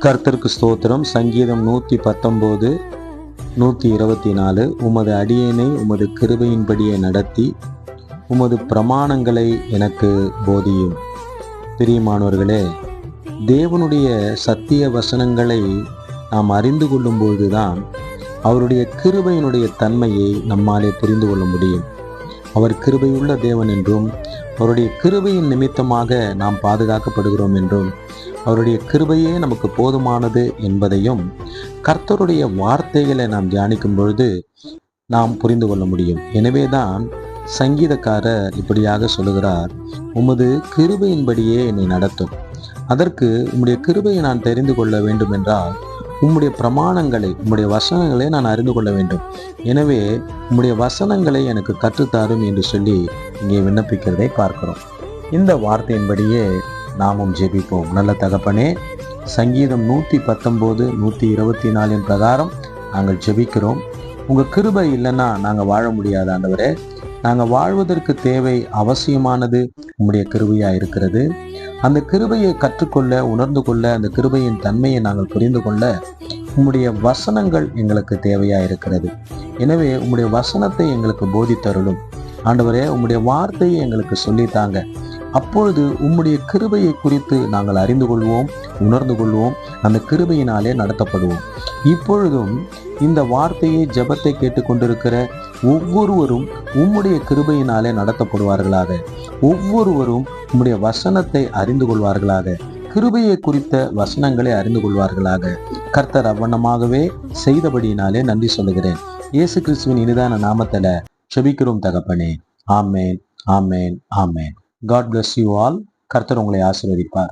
கர்த்தருக்கு ஸ்தோத்திரம். சங்கீதம் 119 124. உமது அடியேனை உமது கிருபையின்படியே நடத்தி உமது பிரமாணங்களை எனக்கு போதியும். பிரியமானவர்களே, தேவனுடைய சத்திய வசனங்களை நாம் அறிந்து கொள்ளும்போதுதான் அவருடைய கிருபையினுடைய தன்மையை நம்மாலே புரிந்து கொள்ள முடியும். அவர் கிருபையுள்ள தேவன் என்றும், அவருடைய கிருபையின் நிமித்தமாக நாம் பாதுகாக்கப்படுகிறோம் என்றும், அவருடைய கிருபையே நமக்கு போதுமானது என்பதையும் கர்த்தருடைய வார்த்தைகளை நாம் தியானிக்கும் பொழுது நாம் புரிந்து கொள்ள முடியும். எனவேதான் சங்கீதக்காரர் இப்படியாக சொல்லுகிறார், உமது கிருபையின்படியே என்னை நடத்தும். அதற்கு உம்முடைய கிருபையை நான் தெரிந்து கொள்ள வேண்டும் என்றால் உம்முடைய பிரமாணங்களை, உம்முடைய வசனங்களை நான் அறிந்து கொள்ள வேண்டும். எனவே உம்முடைய வசனங்களை எனக்கு கற்றுத்தாரும் என்று சொல்லி இங்கே விண்ணப்பிக்கிறதை பார்க்கிறோம். இந்த வார்த்தையின்படியே நாமும் ஜெபிப்போம். நல்ல தகப்பனே, சங்கீதம் 119 124 பிரகாரம் நாங்கள் ஜெபிக்கிறோம். உங்கள் கிருபை இல்லைன்னா நாங்கள் வாழ முடியாது ஆண்டவரே. நாங்கள் வாழ்வதற்கு தேவை, அவசியமானது உம்முடைய கிருபையாக இருக்கிறது. அந்த கிருபையை கற்றுக்கொள்ள, உணர்ந்து கொள்ள, அந்த கிருபையின் தன்மையை நாங்கள் புரிந்து கொள்ள உம்முடைய வசனங்கள் எங்களுக்கு தேவையாக இருக்கிறது. எனவே உம்முடைய வசனத்தை எங்களுக்கு போதித்தருளும் ஆண்டவரே. உம்முடைய வார்த்தையை எங்களுக்கு சொல்லித்தாங்க. அப்பொழுது உம்முடைய கிருபையை குறித்து நாங்கள் அறிந்து கொள்வோம், உணர்ந்து கொள்வோம், அந்த கிருபையினாலே நடத்தப்படுவோம். இப்பொழுதும் இந்த வார்த்தையை, ஜெபத்தை கேட்டுக்கொண்டிருக்கிற ஒவ்வொருவரும் உம்முடைய கிருபையினாலே நடத்தப்படுவார்களாக. ஒவ்வொருவரும் உம்முடைய வசனத்தை அறிந்து கொள்வார்களாக. கிருபையை குறித்த வசனங்களை அறிந்து கொள்வார்களாக. கர்த்தர் அவ்வண்ணமாகவே செய்தபடியினாலே நன்றி சொல்லுகிறேன். இயேசு கிறிஸ்துவின் இனிதான நாமத்துல ஜெபிக்கிறோம் தகப்பனே. ஆமேன், ஆமேன், ஆமேன். God bless you all. கர்த்தர் உங்களை ஆசீர்வதிப்பார்.